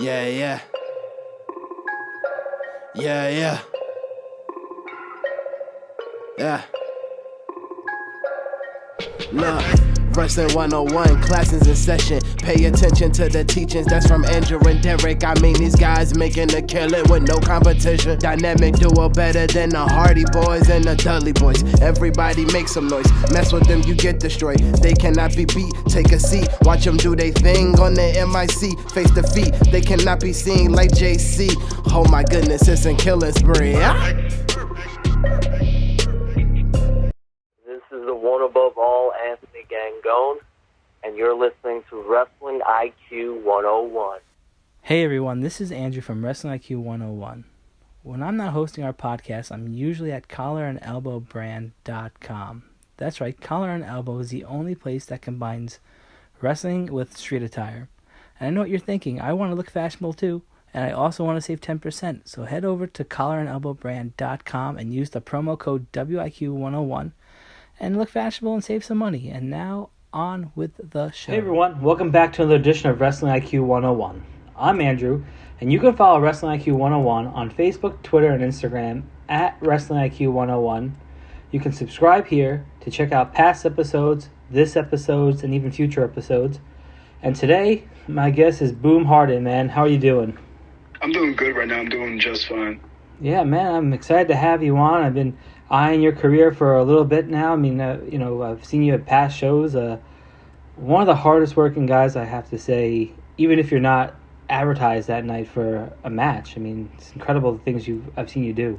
Yeah, yeah. Yeah, yeah. Yeah. Look, Wrestling 101, classes in session. Pay attention to the teachings, that's from Andrew and Derek. I mean, these guys making a killing with no competition. Dynamic duo better than the Hardy Boys and the Dudley Boys. Everybody make some noise, mess with them, you get destroyed. They cannot be beat, take a seat. Watch them do their thing on the MIC. Face defeat, they cannot be seen like JC. Oh my goodness, it's a killing spree. This is the one above all, Anthony Gangone, and you're listening to Wrestling IQ 101. Hey everyone, this is Andrew from Wrestling IQ 101. When I'm not hosting our podcast, I'm usually at collarandelbowbrand.com. That's right, Collar and Elbow is the only place that combines wrestling with street attire. And I know what you're thinking, I want to look fashionable too, and I also want to save 10%. So head over to collarandelbowbrand.com and use the promo code WIQ101 and look fashionable and save some money. And now, on with the show. Hey everyone, welcome back to another edition of Wrestling IQ 101. I'm Andrew, and you can follow Wrestling IQ 101 on Facebook, Twitter, and Instagram at Wrestling IQ 101. You can subscribe here to check out past episodes, this episodes, and even future episodes. And today, my guest is Boom Harden, man. How are you doing? I'm doing good right now. I'm doing just fine. Yeah, man, I'm excited to have you on. I've been eyeing your career for a little bit now. I mean, I've seen you at past shows. One of the hardest working guys, I have to say, even if you're not advertised that night for a match. I mean, it's incredible the things I've seen you do.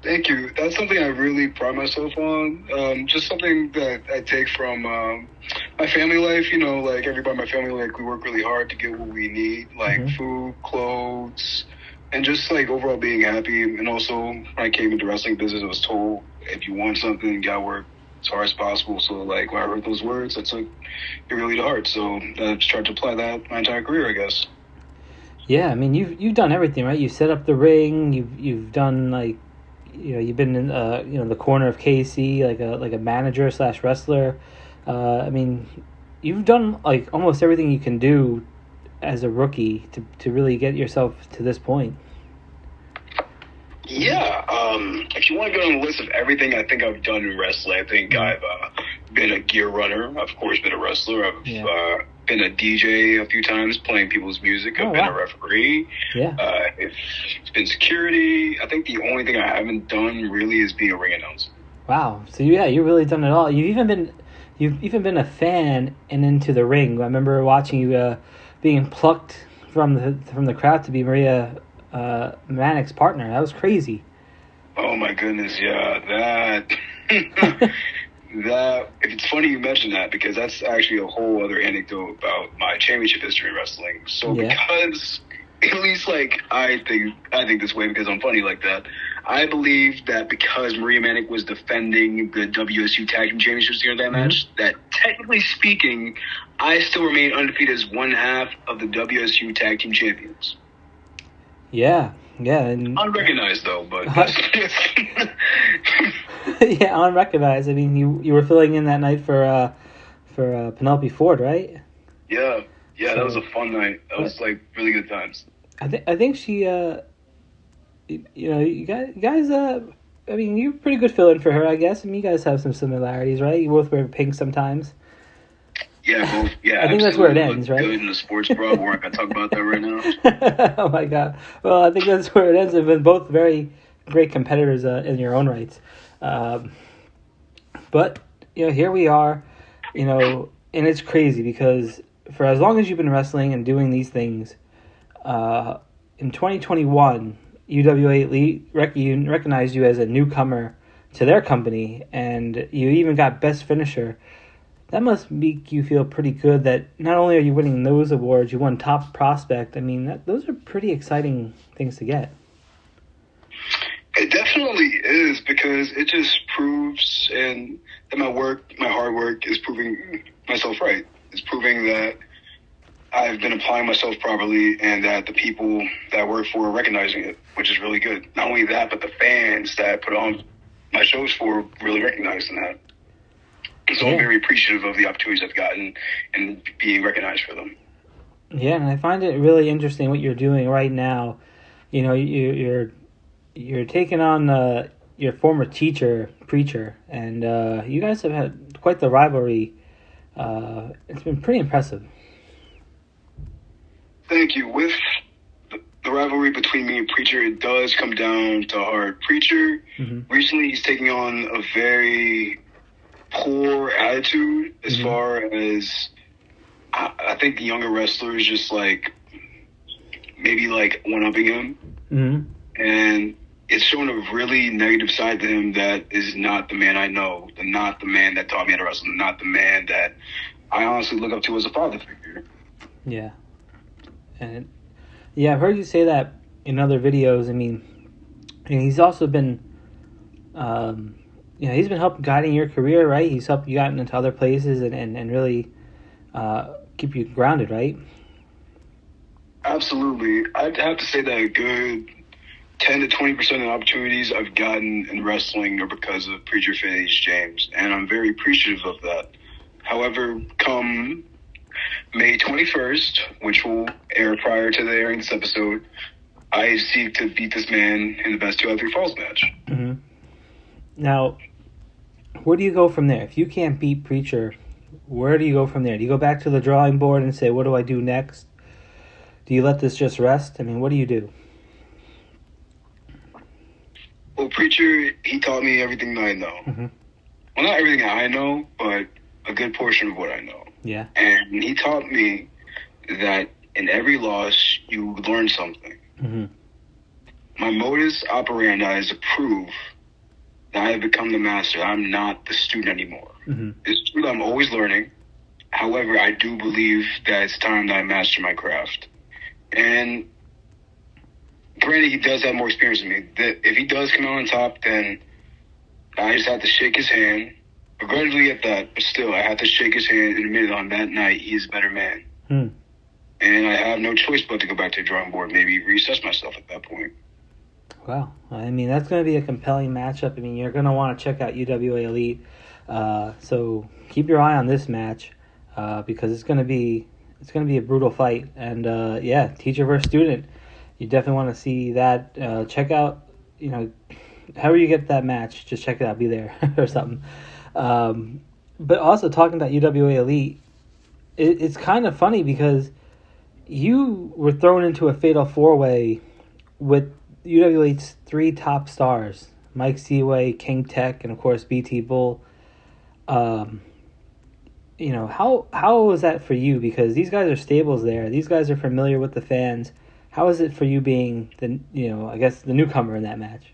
Thank you. That's something I really pride myself on. Just something that I take from my family life. You know, like everybody in my family, like we work really hard to get what we need, like food, clothes, and just like overall being happy. And also, when I came into wrestling business, I was told if you want something, you gotta work as hard as possible. So like when I heard those words, I took it really to heart. So I just tried to apply that my entire career, I guess. Yeah, I mean you've done everything, right? You set up the ring. You've done like, you've been in the corner of KC like a manager / wrestler. I mean, you've done like almost everything you can do as a rookie to really get yourself to this point. Yeah, if you want to go on a list of everything I think I've done in wrestling, I think I've been a gear runner. I've, of course, been a wrestler. I've been a DJ a few times playing people's music. I've been a referee. Yeah. It's been security. I think the only thing I haven't done really is being a ring announcer. Wow. So you've really done it all. You've even been a fan and into the ring. I remember watching you being plucked from the crowd to be Maria Manick's partner. That was crazy. Oh my goodness, yeah, that it's funny you mention that because that's actually a whole other anecdote about my championship history in wrestling. So because at least like I think this way because I'm funny like that. I believe that because Maria Manick was defending the WSU Tag Team Championships during that match, that technically speaking, I still remain undefeated as one half of the WSU Tag Team Champions. Yeah. And unrecognized though, but yeah, unrecognized. I mean, you were filling in that night for Penelope Ford, right? Yeah, so, that was a fun night. That was like really good times. I think she, you guys. I mean, you're pretty good fill-in for her, I guess. I mean, you guys have some similarities, right? You both wear pink sometimes. Yeah, both. Yeah, I think that's where it ends, right? Good in the sports bra. We're not gonna talk about that right now. Oh my god! Well, I think that's where it ends. They've been both very great competitors in your own rights. But here we are. And it's crazy because for as long as you've been wrestling and doing these things, in 2021, UWA recognized you as a newcomer to their company, and you even got Best Finisher. That must make you feel pretty good that not only are you winning those awards, you won Top Prospect. I mean, those are pretty exciting things to get. It definitely is because it just proves and that my hard work is proving myself right. It's proving that I've been applying myself properly and that the people that I work for are recognizing it, which is really good. Not only that, but the fans that I put on my shows for really recognizing that. So I'm very appreciative of the opportunities I've gotten and being recognized for them. Yeah, and I find it really interesting what you're doing right now. You know, you're taking on your former teacher, preacher, and you guys have had quite the rivalry. It's been pretty impressive. Thank you. With the rivalry between me and Preacher, it does come down to hard. Preacher, recently he's taking on a very poor attitude as far as I think the younger wrestlers just like maybe like one-upping him. And it's shown a really negative side to him that is not the man I know, not the man that taught me how to wrestle, not the man that I honestly look up to as a father figure. Yeah. And yeah, I've heard you say that in other videos. I mean, he's also been, he's been guiding your career, right? He's helped you get into other places and really keep you grounded, right? Absolutely. I'd have to say that a good 10 to 20% of the opportunities I've gotten in wrestling are because of Preacher Phase James, and I'm very appreciative of that. However, come May 21st, which will air prior to the airing this episode, I seek to beat this man in the best 2 out of 3 falls match. Now, where do you go from there? If you can't beat Preacher, where do you go from there? Do you go back to the drawing board and say, what do I do next? Do you let this just rest? I mean, what do you do? Well, Preacher, he taught me everything that I know. Well, not everything I know, but a good portion of what I know. Yeah. And he taught me that in every loss, you learn something. My modus operandi is to prove that I have become the master. I'm not the student anymore. It's true that I'm always learning. However, I do believe that it's time that I master my craft. And granted, he does have more experience than me. That if he does come out on top, then I just have to shake his hand. Regrettably at that, but still, I have to shake his hand and admit on that night he is a better man. And I have no choice but to go back to the drawing board, maybe reassess myself at that point. Wow. I mean, that's going to be a compelling matchup. I mean, you're going to want to check out UWA Elite. So keep your eye on this match because it's going to be a brutal fight. And teacher versus student. You definitely want to see that. Check out, however you get that match, just check it out. Be there or something. But also talking about UWA Elite, it's kind of funny because you were thrown into a fatal 4-way with UWA's 3 top stars, Mike Seaway, King Tech, and of course BT Bull. How was that for you? Because these guys are stables there. These guys are familiar with the fans. How is it for you being the newcomer in that match?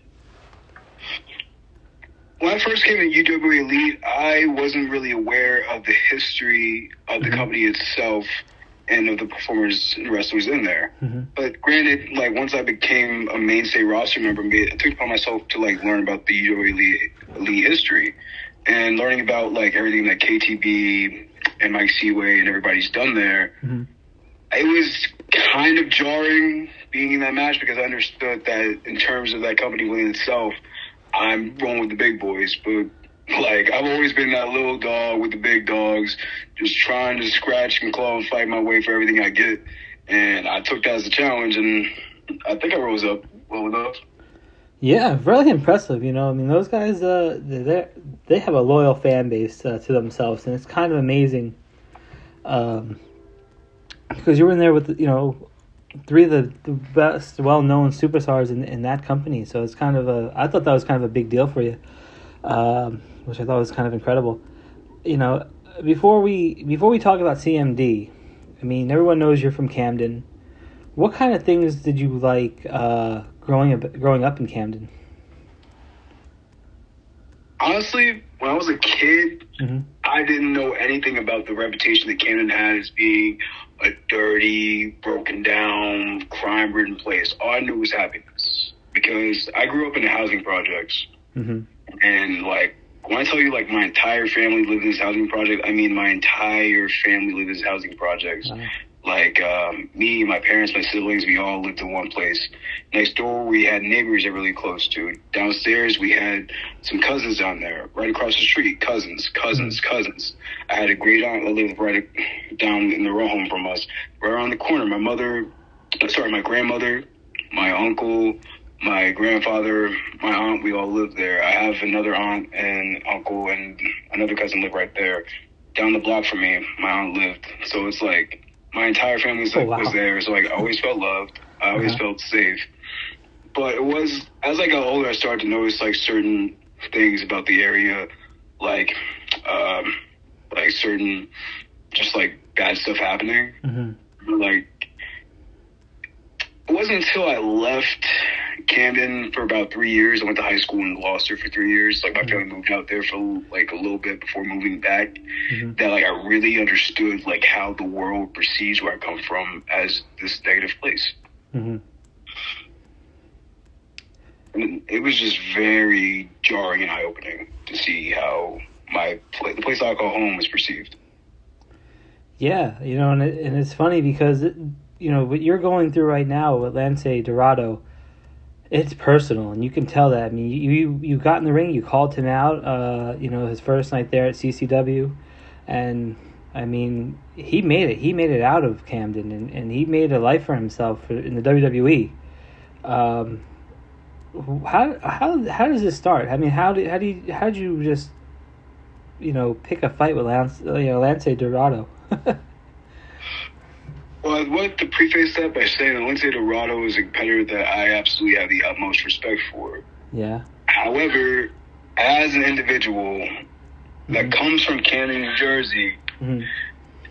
When I first came to UWA Elite, I wasn't really aware of the history of the company itself and of the performers and wrestlers in there. But granted, once I became a mainstay roster member, I took it upon myself to learn about the UWA Elite history and learning about everything that KTB and Mike Seaway and everybody's done there. It was kind of jarring being in that match because I understood that in terms of that company within itself, I'm rolling with the big boys, but I've always been that little dog with the big dogs, just trying to scratch and claw and fight my way for everything I get. And I took that as a challenge, and I think I rose up well enough. Yeah, really impressive. Those guys, they have a loyal fan base to themselves, and it's kind of amazing. Because you were in there with 3 of the best, well-known superstars in that company. So it's kind of I thought that was kind of a big deal for you, which I thought was kind of incredible. Before we talk about CMD, I mean, everyone knows you're from Camden. What kind of things did you like growing up in Camden? Honestly, when I was a kid, I didn't know anything about the reputation that Camden had as being a dirty, broken down, crime-ridden place. All I knew was happiness because I grew up in the housing projects. And when I tell you my entire family lived in this housing project, I mean my entire family lived in this housing projects. Like, me, my parents, my siblings, we all lived in one place. Next door, we had neighbors that were really close to. Downstairs, we had some cousins down there. Right across the street, cousins. I had a great aunt that lived right down in the row home from us. Right around the corner, my grandmother, my uncle, my grandfather, my aunt, we all lived there. I have another aunt and uncle and another cousin live right there. Down the block from me, my aunt lived. So it's like, my entire family was there, so like I always felt loved. I always felt safe. But it was, as I got older, I started to notice like certain things about the area, like certain just like bad stuff happening. Like, it wasn't until I left Camden for about 3 years. I went to high school and lost her for 3 years. Like, my family moved out there for like a little bit before moving back. That like I really understood like how the world perceives where I come from as this negative place. And it was just very jarring and eye-opening to see how the place I call home is perceived. Yeah, you know, and it's funny because you know what you're going through right now with Lince Dorado. It's personal, and you can tell that. I mean, you got in the ring, you called him out, you know, his first night there at CCW, and, I mean, he made it. He made it out of Camden, and he made a life for himself in the WWE. How does this start? I mean, how did you just, you know, pick a fight with Lince Dorado? Well, I'd like to preface that by saying that Lince Dorado is a competitor that I absolutely have the utmost respect for. Yeah. However, as an individual that comes from Camden, New Jersey,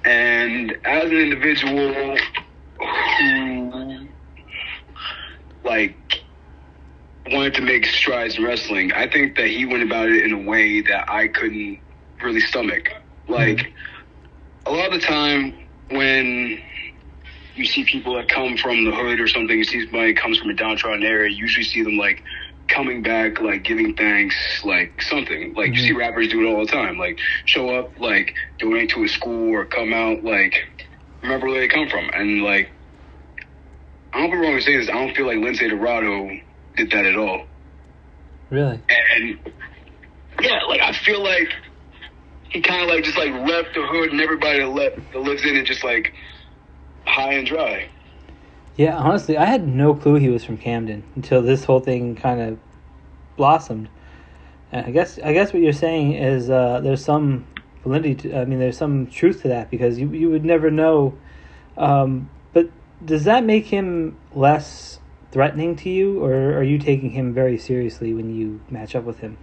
and as an individual who, like, wanted to make strides in wrestling, I think that he went about it in a way that I couldn't really stomach. Like, a lot of the time when you see people that come from the hood or something, you see somebody that comes from a downtrodden area, you usually see them, like, coming back, like, giving thanks, like, something. Like, you see rappers do it all the time. Like, show up, like, donate to a school or come out, like, remember where they come from. And, like, I don't be wrong in saying this, I don't feel like Lince Dorado did that at all. Really? And, yeah, like, I feel like he kind of, like, just, like, left the hood and everybody that lives in it just, like, high and dry. Yeah, honestly, I had no clue he was from Camden until this whole thing kind of blossomed. And I guess what you're saying is there's some validity there's some truth to that, because you would never know. But does that make him less threatening to you, or are you taking him very seriously when you match up with him?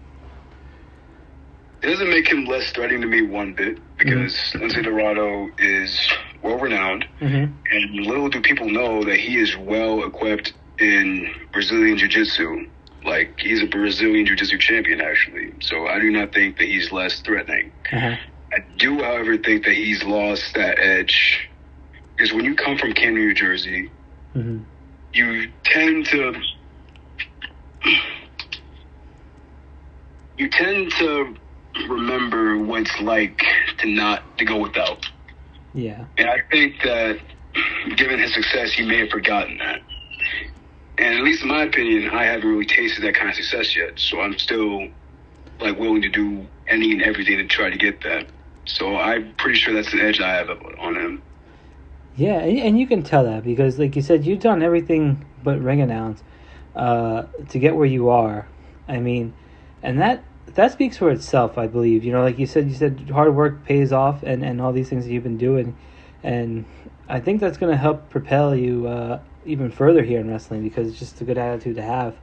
It doesn't make him less threatening to me one bit, because Lince Dorado is well-renowned, and little do people know that he is well-equipped in Brazilian Jiu-Jitsu. Like, he's a Brazilian Jiu-Jitsu champion, actually. So I do not think that he's less threatening. I do, however, think that he's lost that edge, because when you come from Camden, New Jersey, you tend to remember what it's like to go without. Yeah. And I think that given his success, he may have forgotten that. And at least in my opinion, I haven't really tasted that kind of success yet. So I'm still, like, willing to do any and everything to try to get that. So I'm pretty sure that's the edge I have on him. Yeah, and you can tell that because, like you said, you've done everything but ring announce to get where you are. I mean, and that speaks for itself, I believe. You know, like you said hard work pays off, and all these things that you've been doing, and I think that's going to help propel you even further here in wrestling, because it's just a good attitude to have.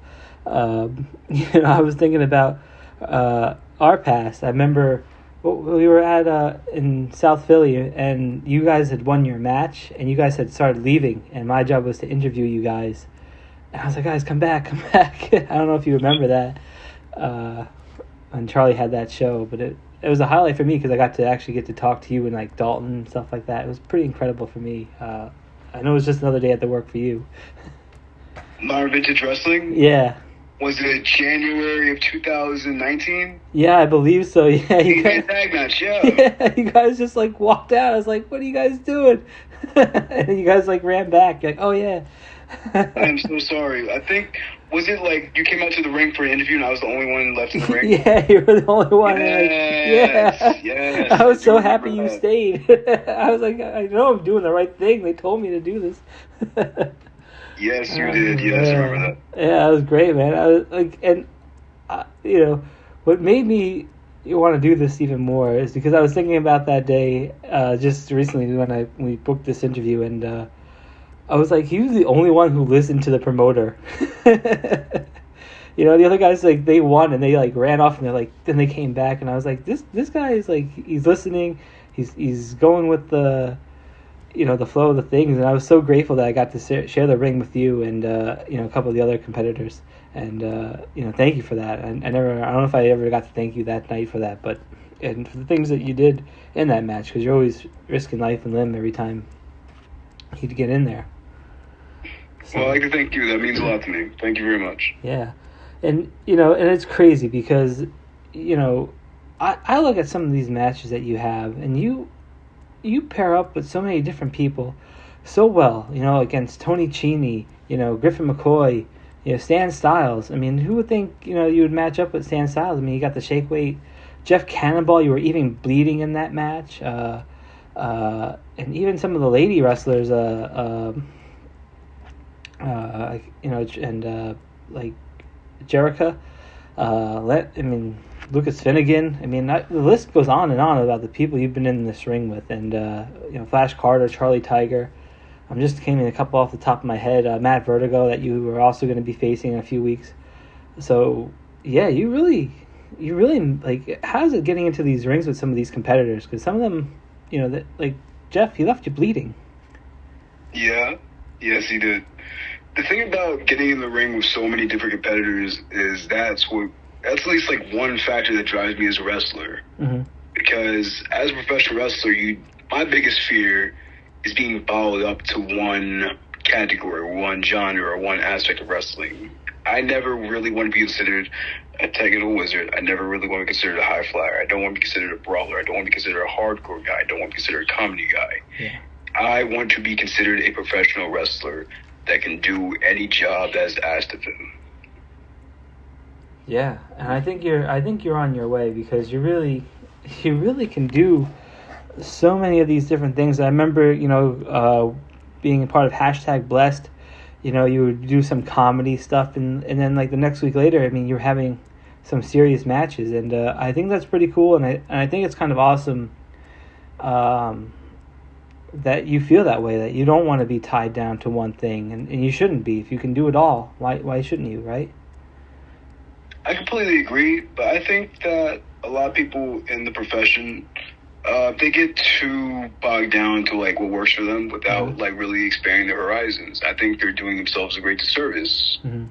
You know, I was thinking about our past. I remember we were at in South Philly, and you guys had won your match, and you guys had started leaving, and my job was to interview you guys. And I was like, guys, come back. I don't know if you remember that. And Charlie had that show, but it was a highlight for me because I got to talk to you and, like, Dalton and stuff like that. It was pretty incredible for me. I know it was just another day at the work for you. Modern Vintage Wrestling? Yeah. Was it January of 2019? Yeah, I believe so. Yeah, you guys, tag match, yeah. yeah, you guys just like walked out. I was like, "What are you guys doing?" And you guys like ran back. You're like, "Oh yeah." I'm so sorry. I think, was it like you came out to the ring for an interview and I was the only one left in the ring? Yeah, you were the only one. Yes, yes. I was I so do happy remember you that. stayed. I was like, I know I'm doing the right thing. They told me to do this. Yes, you did. Yes, I remember that. Yeah, that was great, man. I was like, and you know, what made me want to do this even more is because I was thinking about that day just recently when we booked this interview, and I was like, he was the only one who listened to the promoter. You know, the other guys, like, they won and they like ran off, and they're like, then they came back, and I was like, this guy is like, he's listening, he's going with the, you know, the flow of the things. And I was so grateful that I got to share the ring with you and you know, a couple of the other competitors, and you know, thank you for that. I don't know if I ever got to thank you that night for that, but and for the things that you did in that match, because you're always risking life and limb every time you'd get in there. So, Well, I'd like to thank you. That means a lot to me. Thank you very much. yeah. And, you know, and it's crazy because, you know, I look at some of these matches that you have, and you pair up with so many different people so well, you know, against Tony Cheney, you know, Griffin McCoy, you know, Stan Styles. I mean, who would think, you know, you would match up with Stan Styles? I mean, you got the shake weight. Jeff Cannonball, you were even bleeding in that match. And even some of the lady wrestlers, you know, and like Jerica, Lucas Finnegan. I mean, the list goes on and on about the people you've been in this ring with, and you know, Flash Carter, Charlie Tiger. I'm just naming a couple off the top of my head. Matt Vertigo, that you are also going to be facing in a few weeks. So yeah, you really like. How's it getting into these rings with some of these competitors? Because some of them, you know, that like Jeff, he left you bleeding. Yeah. Yes, he did. The thing about getting in the ring with so many different competitors is that's at least like one factor that drives me as a wrestler. Mm-hmm. Because as a professional wrestler, my biggest fear is being bottled up to one category, one genre, or one aspect of wrestling. I never really want to be considered a technical wizard. I never really want to be considered a high flyer. I don't want to be considered a brawler. I don't want to be considered a hardcore guy. I don't want to be considered a comedy guy. Yeah. I want to be considered a professional wrestler that can do any job that is asked of him. Yeah, and I think you're on your way, because you really can do so many of these different things. I remember, you know, being a part of #Blessed. You know, you would do some comedy stuff, and then like the next week later, I mean, you're having some serious matches, and I think that's pretty cool, and I think it's kind of awesome. That you feel that way, that you don't want to be tied down to one thing, and you shouldn't be. If you can do it all, why shouldn't you, right? I completely agree, but I think that a lot of people in the profession, they get too bogged down to like what works for them without like really expanding their horizons. I think they're doing themselves a great disservice. Mm-hmm.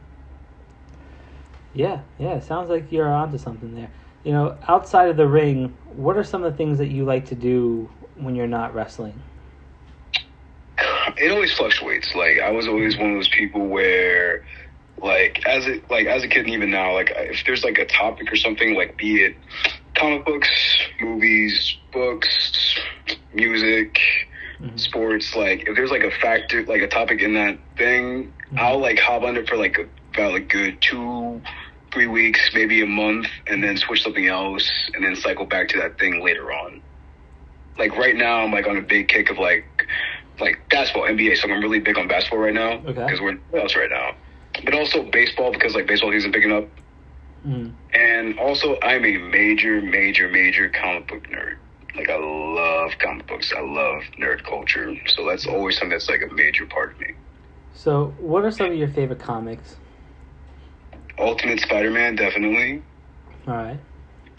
Yeah, it sounds like you're onto something there. You know, outside of the ring, what are some of the things that you like to do when you're not wrestling? It always fluctuates. Like, I was always one of those people where, like, as a kid, and even now, like, if there's like a topic or something, like, be it comic books, movies, books, music, sports, like, if there's like a factor, like a topic in that thing, I'll like hop on it for like about a good 2-3 weeks, maybe a month, and then switch something else, and then cycle back to that thing later on. Like, right now, I'm like on a big kick of like basketball, NBA, so I'm really big on basketball right now, because we're in the playoffs right now. But also baseball, because like baseball isn't picking up. And also, I'm a major comic book nerd. Like, I love comic books. I love nerd culture. So that's always something that's like a major part of me. So what are some of your favorite comics? Ultimate Spider-Man, definitely. All right.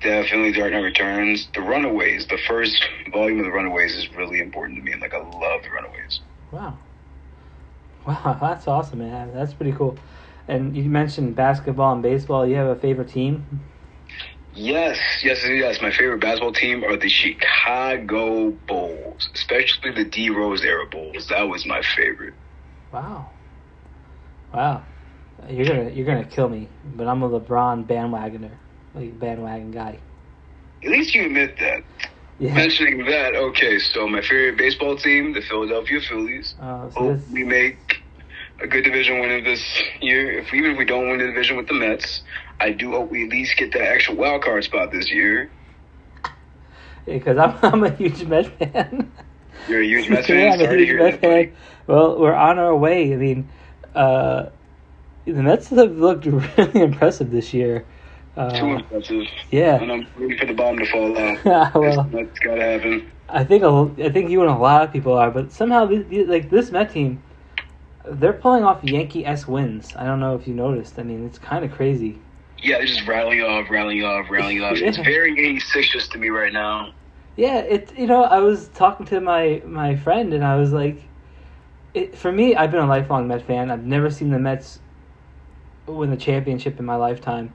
Definitely Dark Knight Returns. The Runaways, the first volume of The Runaways is really important to me. Like, I love The Runaways. Wow, that's awesome, man. That's pretty cool. And you mentioned basketball and baseball. You have a favorite team? Yes. My favorite basketball team are the Chicago Bulls, especially the D. Rose era Bulls. That was my favorite. Wow. You're gonna kill me, but I'm a LeBron bandwagon guy. At least you admit that. Yeah. Mentioning that, okay, so my favorite baseball team, the Philadelphia Phillies. Hope we make a good division winner this year. Even if we don't win the division with the Mets, I do hope we at least get that extra wild card spot this year. Yeah, because I'm a huge Mets fan. You're a huge Mets fan? Yeah, I'm a huge Mets fan. Well, we're on our way. I mean, the Mets have looked really impressive this year. Too impressive. Yeah. And I'm rooting for the bottom to fall out. Well, that's gotta happen. I think you and a lot of people are, but somehow this Met team, they're pulling off Yankee-esque wins. I don't know if you noticed. I mean, it's kind of crazy. Yeah, they're just rattling off. Yeah. It's very 86 to me right now. Yeah, I was talking to my friend, and I was like, for me, I've been a lifelong Met fan. I've never seen the Mets win the championship in my lifetime.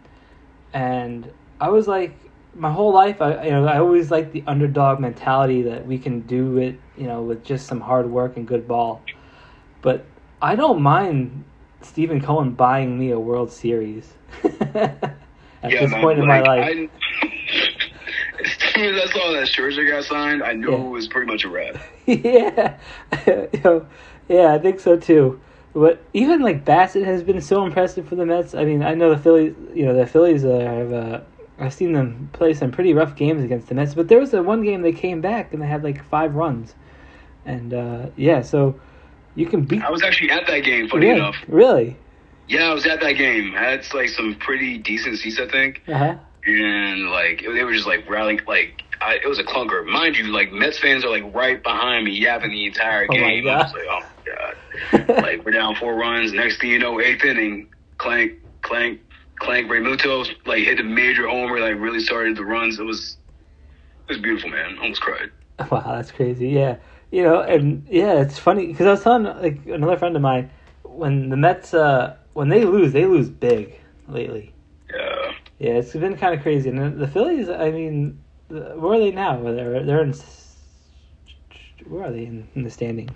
And I was like, my whole life, I always liked the underdog mentality that we can do it, with just some hard work and good ball. But I don't mind Stephen Cohen buying me a World Series at this point in my life. As soon as I saw that Scherzer got signed, I knew it was pretty much a wrap. Yeah, yeah, I think so too. But even like Bassett has been so impressive for the Mets. I mean, I know the Phillies I've seen them play some pretty rough games against the Mets. But there was one game they came back and they had like 5 runs, and so you can beat. I was actually at that game. Funny enough. Really? Yeah, I was at that game. I had like some pretty decent seats, I think. Uh-huh. And like they were just like rallying, it was a clunker, mind you. Like Mets fans are like right behind me, yapping the entire game. I was like, oh my god! Like we're down 4 runs. Next thing you know, 8th inning, clank. Ray Muto like hit a major homer, like really started the runs. It was beautiful, man. Almost cried. Wow, that's crazy. Yeah, it's funny because I was telling like another friend of mine when the Mets when they lose big lately. Yeah, it's been kind of crazy. And the Phillies, I mean, where are they now? They're in. Where are they in the standings?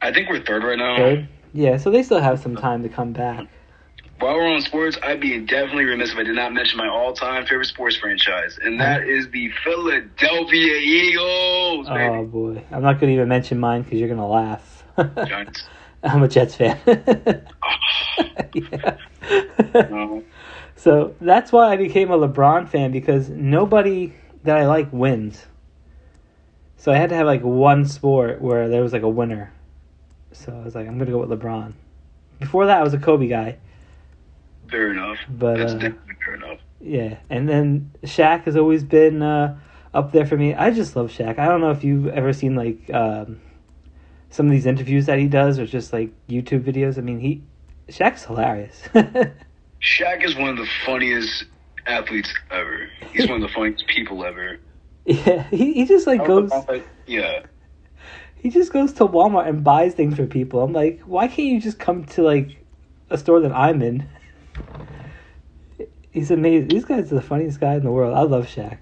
I think we're 3rd right now. 3rd? Yeah, so they still have some time to come back. While we're on sports, I'd be definitely remiss if I did not mention my all-time favorite sports franchise, and that is the Philadelphia Eagles. Baby. Oh boy, I'm not going to even mention mine because you're going to laugh. Giants. I'm a Jets fan. Yeah. No. So that's why I became a LeBron fan, because nobody that I like wins. So I had to have like one sport where there was like a winner. So I was like, I'm going to go with LeBron. Before that, I was a Kobe guy. Fair enough. But, that's definitely fair enough. Yeah, and then Shaq has always been up there for me. I just love Shaq. I don't know if you've ever seen like some of these interviews that he does, or just like YouTube videos. I mean, Shaq's hilarious. Shaq is one of the funniest athletes ever. He's one of the funniest people ever. Yeah, he just like goes. Yeah. He just goes to Walmart and buys things for people. I'm like, why can't you just come to like a store that I'm in? He's amazing. These guys are the funniest guy in the world. I love Shaq.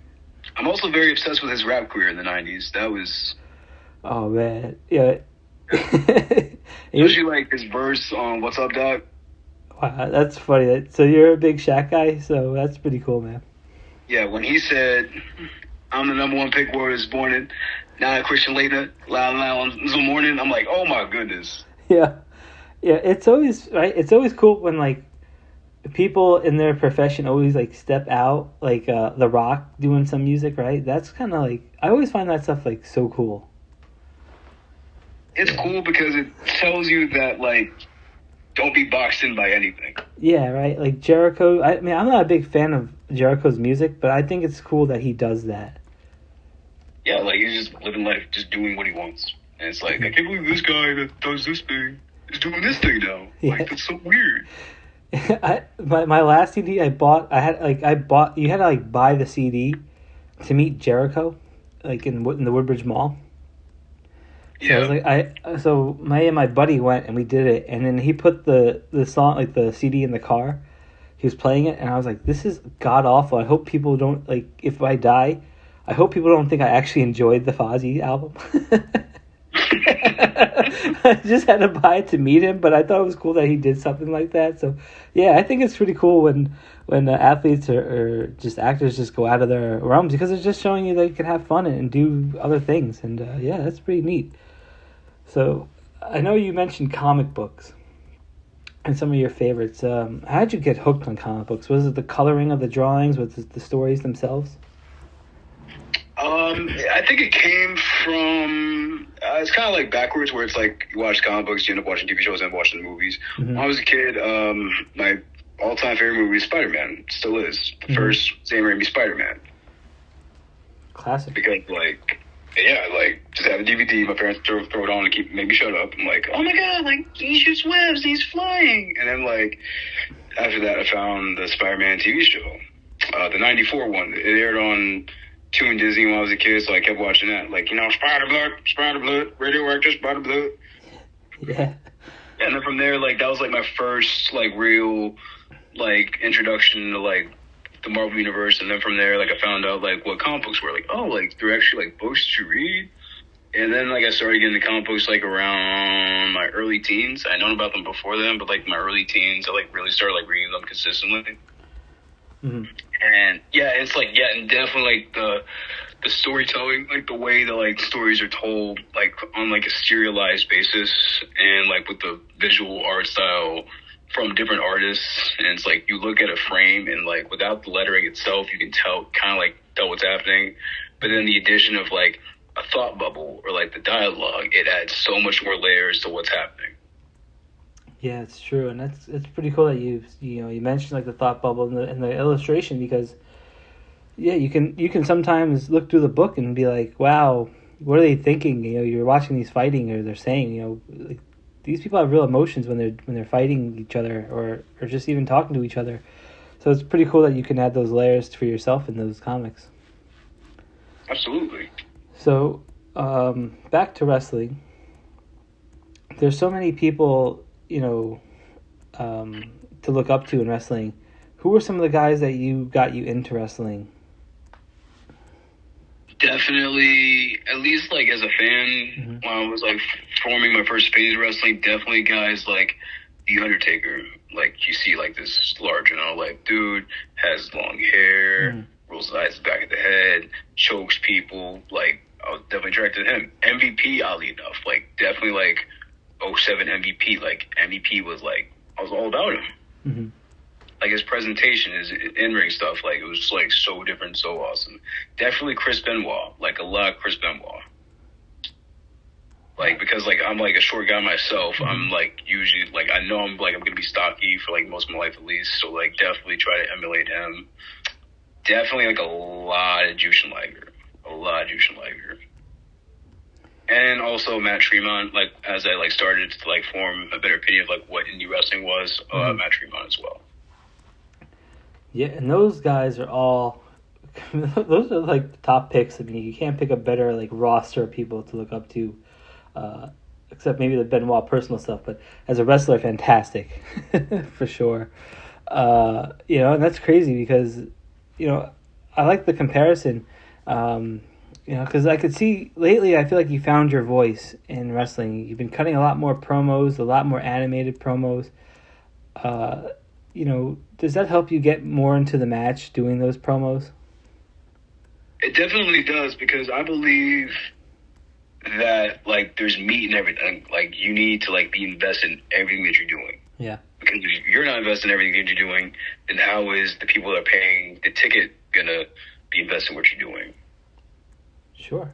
I'm also very obsessed with his rap career in the 90s. That was... Oh, man. Yeah. Especially like his verse on What's Up, Doc? Wow, that's funny. So you're a big Shaq guy, so that's pretty cool, man. Yeah, when he said, I'm the number 1 pick where I was born in, now Christian later, loud on Zoom morning, I'm like, oh my goodness. Yeah. Yeah, it's always, right? It's always cool when, like, people in their profession always, like, step out, like, The Rock doing some music, right? That's kind of, like, I always find that stuff, like, so cool. It's cool because it tells you that, like, don't be boxed in by anything. Yeah, right? Like, Jericho, I mean, I'm not a big fan of Jericho's music, but I think it's cool that he does that. Yeah, like, he's just living life, just doing what he wants. And it's like, I can't believe this guy that does this thing is doing this thing now. Yeah. Like, that's so weird. My last CD I bought, you had to like buy the CD to meet Jericho, like in the Woodbridge Mall. So Yeah. I was like, me and my buddy went and we did it, and then he put the song, like the CD in the car. He was playing it, and I was like, this is god awful. I hope people don't, like, if I die, I hope people don't think I actually enjoyed the Fozzy album. I just had to buy it to meet him, but I thought it was cool that he did something like that. So, yeah, I think it's pretty cool when athletes or just actors just go out of their realms, because it's just showing you they can have fun and do other things. And, yeah, that's pretty neat. So, I know you mentioned comic books and some of your favorites. How did you get hooked on comic books? Was it the coloring of the drawings? Was it the stories themselves? I think it came from, it's kind of like backwards, where it's like you watch comic books, you end up watching TV shows and watching movies. Mm-hmm. When I was a kid, my all-time favorite movie is Spider-Man. Still is. The first Sam Raimi Spider-Man. Classic. Because, like, yeah, like, just have a DVD, my parents throw it on to make me shut up. I'm like, oh my god, like, he shoots webs, he's flying. And then, like, after that, I found the Spider-Man TV show. The 94 one. It aired on Toon Disney when I was a kid, so I kept watching that. Like, Spider Blood, radioactive Spider Blood. Yeah. And then from there, like, that was, like, my first, like, real, like, introduction to, like, the Marvel Universe. And then from there, like, I found out, like, what comic books were. Like, oh, like, they're actually, like, books to read. And then, like, I started getting the comic books, like, around my early teens. I'd known about them before then, but, like, my early teens, I, like, really started, like, reading them consistently. Mm-hmm. And yeah, it's like, yeah, and definitely like the storytelling, like the way that like stories are told, like on like a serialized basis, and like with the visual art style from different artists. And it's like you look at a frame and like without the lettering itself, you can kind of tell what's happening. But then the addition of like a thought bubble or like the dialogue, it adds so much more layers to what's happening. Yeah, it's true, and it's pretty cool that you mentioned like the thought bubble and the illustration, because yeah, you can sometimes look through the book and be like, wow, what are they thinking? You're watching these fighting, or they're saying, like, these people have real emotions when they're fighting each other or just even talking to each other. So it's pretty cool that you can add those layers for yourself in those comics. Absolutely. So back to wrestling. There's so many people, to look up to in wrestling. Who were some of the guys that got you into wrestling? Definitely, at least like as a fan, when I was like forming my first phase of wrestling, definitely guys like The Undertaker. Like you see like this large, like dude has long hair, rolls his eyes back of the head, chokes people. Like I was definitely attracted to him. MVP, oddly enough, like definitely like 07 MVP. Like MVP was like, I was all about him. Mm-hmm. Like his presentation, his in-ring stuff, like it was just like so different, so awesome. Definitely Chris Benoit, like a lot of Chris Benoit. Like because like I'm like a short guy myself, I'm like usually like I know I'm gonna be stocky for like most of my life at least, so like definitely try to emulate him. Definitely like a lot of Jushin Liger. And also Matt Tremont, like as I like started to like form a better opinion of like what indie wrestling was, Matt Tremont as well. Yeah, and those guys are all those are like the top picks. I mean, you can't pick a better like roster of people to look up to, except maybe the Benoit personal stuff. But as a wrestler, fantastic for sure. And that's crazy because I like the comparison. Because I could see lately, I feel like you found your voice in wrestling. You've been cutting a lot more promos, a lot more animated promos. Does that help you get more into the match doing those promos? It definitely does, because I believe that like there's meat in everything. Like you need to like be invested in everything that you're doing. Yeah. Because if you're not invested in everything that you're doing, then how is the people that are paying the ticket gonna be invested in what you're doing? Sure.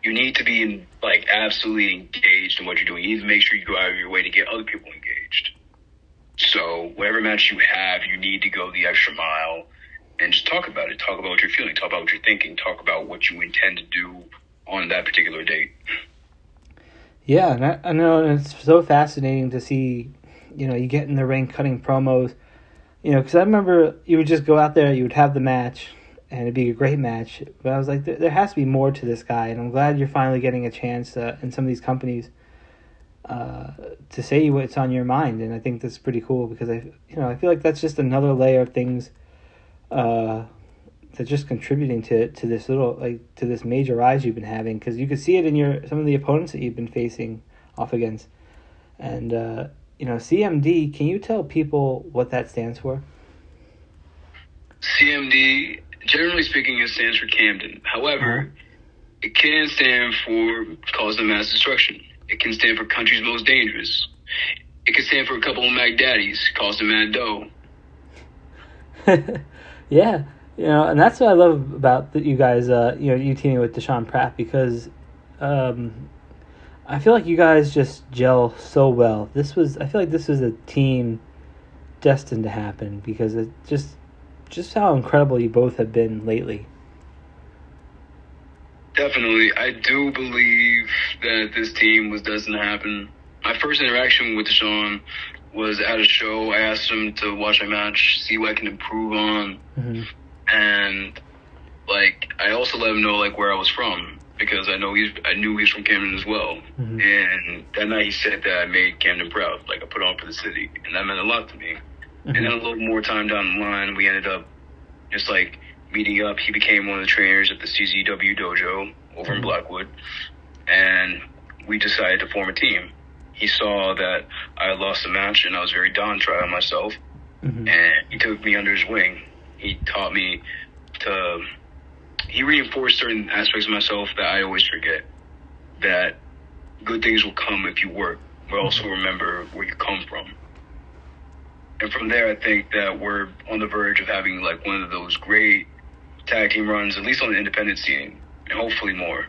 You need to be like absolutely engaged in what you're doing. You need to make sure you go out of your way to get other people engaged. So whatever match you have, you need to go the extra mile and just talk about it. Talk about what you're feeling. Talk about what you're thinking. Talk about what you intend to do on that particular date. Yeah, and I know it's so fascinating to see, you get in the ring cutting promos, because I remember you would just go out there, you would have the match, and it'd be a great match. But I was like, there has to be more to this guy, and I'm glad you're finally getting a chance in some of these companies to say what's on your mind. And I think that's pretty cool because I feel like that's just another layer of things that's just contributing to this little to this major rise you've been having, because you could see it in some of the opponents that you've been facing off against. And, CMD, can you tell people what that stands for? CMD, generally speaking, it stands for Camden. However, it can stand for cause of mass destruction. It can stand for country's most dangerous. It can stand for a couple of Mac Daddies, cause of mad dough. Yeah, and that's what I love about you guys, you teaming with Deshaun Pratt, because I feel like you guys just gel so well. I feel like this was a team destined to happen, because it just how incredible you both have been lately. Definitely. I do believe that this team was destined to happen. My first interaction with Deshaun was at a show. I asked him to watch my match, see what I can improve on. Mm-hmm. And, I also let him know, where I was from, because I knew he was from Camden as well. Mm-hmm. And that night he said that I made Camden proud. I put on for the city. And that meant a lot to me. Mm-hmm. And then a little more time down the line, we ended up just, meeting up. He became one of the trainers at the CZW dojo over in Blackwood. And we decided to form a team. He saw that I had lost a match and I was very downtrodden on myself. Mm-hmm. And he took me under his wing. He taught me he reinforced certain aspects of myself that I always forget. That good things will come if you work, but also remember where you come from. And from there, I think that we're on the verge of having one of those great tag team runs, at least on the independent scene, and hopefully more.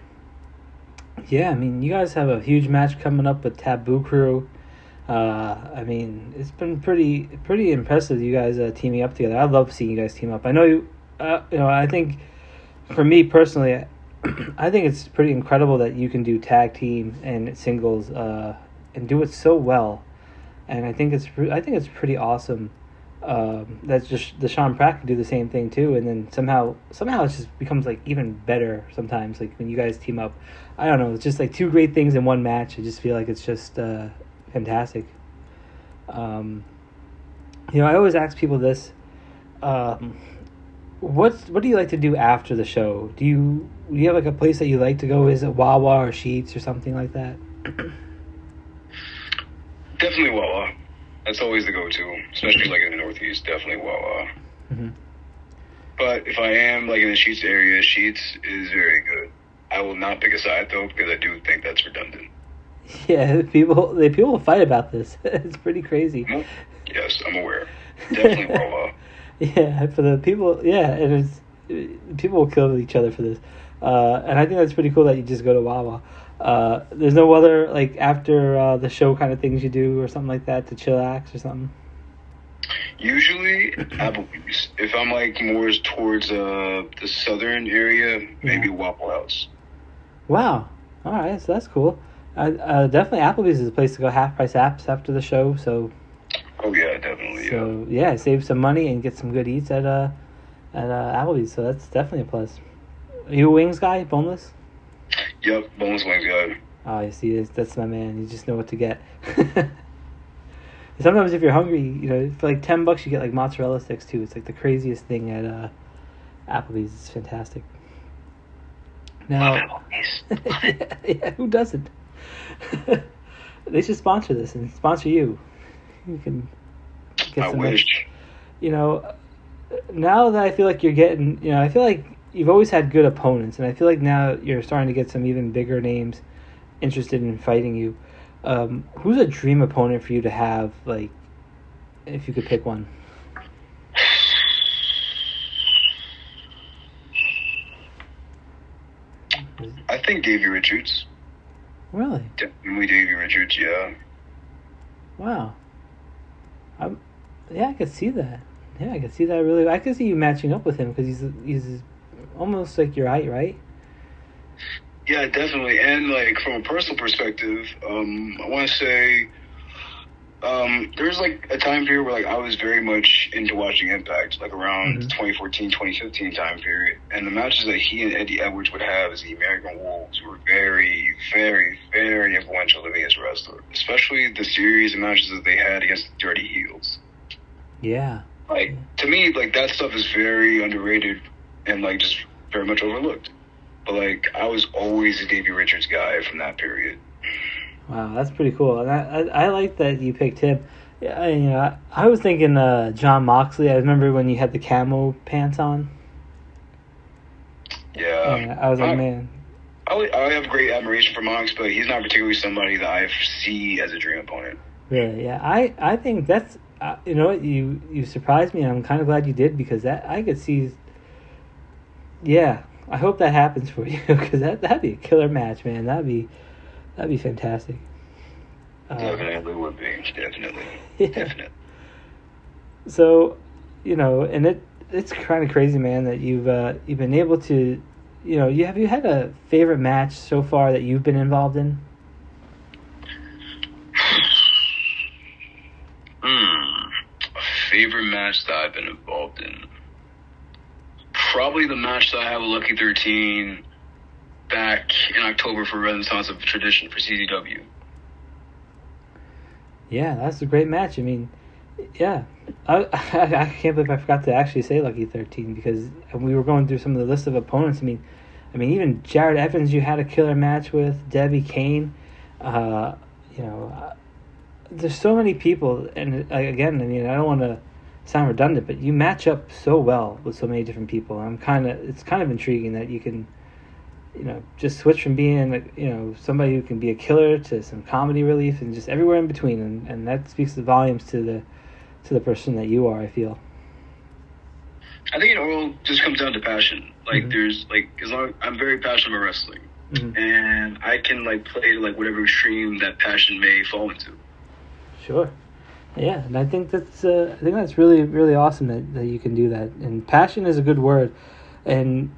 Yeah, you guys have a huge match coming up with Taboo Crew. It's been pretty impressive, you guys teaming up together. I love seeing you guys team up. I know you. I think, for me personally, I think it's pretty incredible that you can do tag team and singles and do it so well. And I think it's pretty awesome that just Deshaun Pratt can do the same thing too. And then somehow it just becomes even better sometimes. When you guys team up, I don't know. It's just two great things in one match. I just feel like it's just fantastic. I always ask people this. What do you like to do after the show? Do you have a place that you like to go? Is it Wawa or Sheetz or something like that? Definitely Wawa. That's always the go-to, especially in the Northeast. Definitely Wawa. Mm-hmm. But if I am in the Sheetz area, Sheetz is very good. I will not pick a side though, because I do think that's redundant. Yeah, people fight about this. It's pretty crazy. Yes, I'm aware. Definitely Wawa. Yeah, for the people, and people will kill each other for this. And I think that's pretty cool that you just go to Wawa. There's no other, after the show kind of things you do or something like that to chillax or something? Usually Applebee's. If I'm more towards the southern area, maybe Waffle House. Wow. All right, so that's cool. Definitely Applebee's is a place to go, half price apps after the show, so... Oh yeah, definitely. So save some money and get some good eats at Applebee's. So that's definitely a plus. Are you a wings guy, boneless? Yep, boneless wings guy. Oh, you see, that's my man. You just know what to get. Sometimes if you're hungry, for $10 you get mozzarella sticks too. It's the craziest thing at Applebee's. It's fantastic. Now, yeah, who doesn't? They should sponsor this and sponsor you. You can get I some. wish. Now that I feel like you're getting, I feel like you've always had good opponents, and I feel like now you're starting to get some even bigger names interested in fighting you. Who's a dream opponent for you to have, if you could pick one? I think Davey Richards. Really? Definitely Davey Richards, yeah. Wow. I could see that. Yeah, I could see that really. I could see you matching up with him because he's almost like your height, right? Yeah, definitely. And from a personal perspective, I want to say there's a time period where I was very much into watching Impact, around 2014, 2015 time period. And the matches that he and Eddie Edwards would have as the American Wolves were very, very, very influential to me as a wrestler, especially the series of matches that they had against the Dirty Heels. Yeah. To me, that stuff is very underrated and just very much overlooked. But I was always a Davey Richards guy from that period. Wow, that's pretty cool. And I like that you picked him. Yeah, I was thinking John Moxley. I remember when you had the camo pants on. Yeah. And I was like, man. I have great admiration for Mox, but he's not particularly somebody that I see as a dream opponent. Really, yeah. I think that's you know what, you surprised me. I'm kind of glad you did, because that I could see. Yeah, I hope that happens for you, because that'd be a killer match, man. That'd be fantastic. Definitely would be. Definitely. Yeah. Definitely. So, and it's kind of crazy, man, that you've been able to, have you had a favorite match so far that you've been involved in? A favorite match that I've been involved in. Probably the match that I have with Lucky 13 back in October for Renaissance of Tradition for CZW. Yeah, that's a great match. I mean, yeah. I can't believe I forgot to actually say Lucky 13, because we were going through some of the list of opponents. I mean, even Jared Evans you had a killer match with, Debbie Kane. There's so many people, and again, I don't want to sound redundant, but you match up so well with so many different people. It's kind of intriguing that you can, just switch from being, somebody who can be a killer to some comedy relief and just everywhere in between, and that speaks the volumes to the person that you are, I feel. I think it all just comes down to passion. Like, mm-hmm. There's, as long I'm very passionate about wrestling, mm-hmm. and I can, play to, whatever extreme that passion may fall into. Sure. Yeah, and I think that's really, really awesome that you can do that. And passion is a good word. And,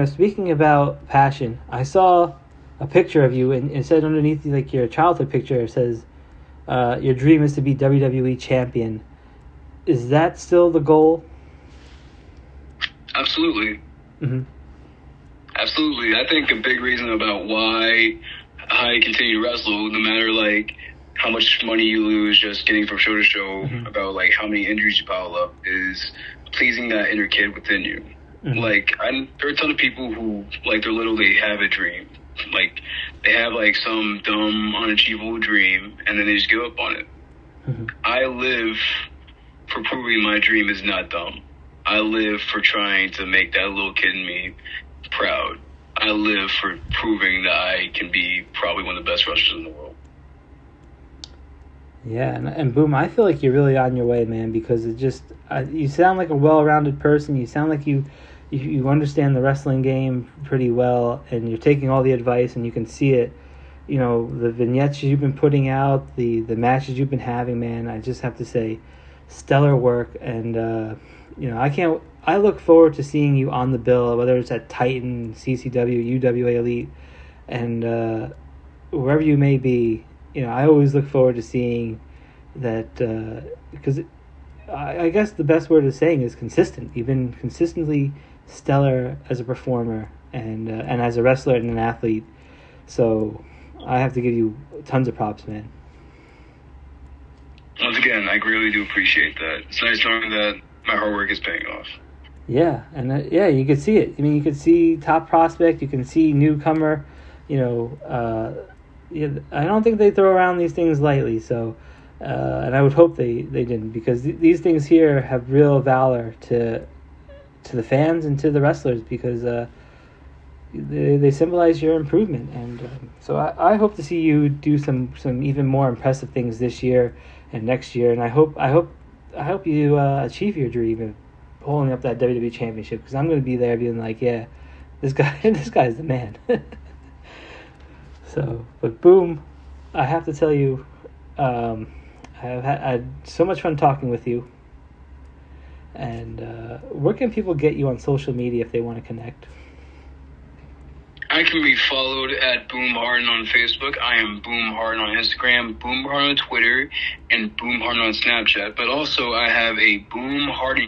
speaking about passion, I saw a picture of you, and it said underneath, your childhood picture, it says, your dream is to be WWE champion. Is that still the goal? Absolutely. Mm-hmm. Absolutely. I think a big reason about why I continue to wrestle, no matter, how much money you lose just getting from show to show, mm-hmm. about, how many injuries you pile up, is pleasing that inner kid within you. Mm-hmm. There are a ton of people who, they're little, they have a dream. They have, some dumb, unachievable dream, and then they just give up on it. Mm-hmm. I live for proving my dream is not dumb. I live for trying to make that little kid in me proud. I live for proving that I can be probably one of the best wrestlers in the world. Yeah, and Boom, I feel like you're really on your way, man, because you sound like a well-rounded person. You sound like you understand the wrestling game pretty well, and you're taking all the advice, and you can see it. The vignettes you've been putting out, the matches you've been having, man, I just have to say, stellar work. And, I look forward to seeing you on the bill, whether it's at Titan, CCW, UWA Elite, and wherever you may be. I always look forward to seeing that, because I guess the best word of saying is consistent. You've been consistently stellar as a performer and as a wrestler and an athlete. So I have to give you tons of props, man. Once again, I really do appreciate that. It's nice knowing that my hard work is paying off. Yeah, and you could see it. You could see top prospect. You can see newcomer. I don't think they throw around these things lightly. So, and I would hope they didn't, because these things here have real valor to the fans and to the wrestlers, because they symbolize your improvement. And so I hope to see you do some even more impressive things this year and next year. And I hope you achieve your dream of holding up that WWE Championship, because I'm going to be there being like, yeah, this guy's the man. So, but Boom, I have to tell you, I had so much fun talking with you. And where can people get you on social media if they want to connect? I can be followed at Boom Harden on Facebook. I am Boom Harden on Instagram, Boom Harden on Twitter, and Boom Harden on Snapchat. But also I have a Boom Harden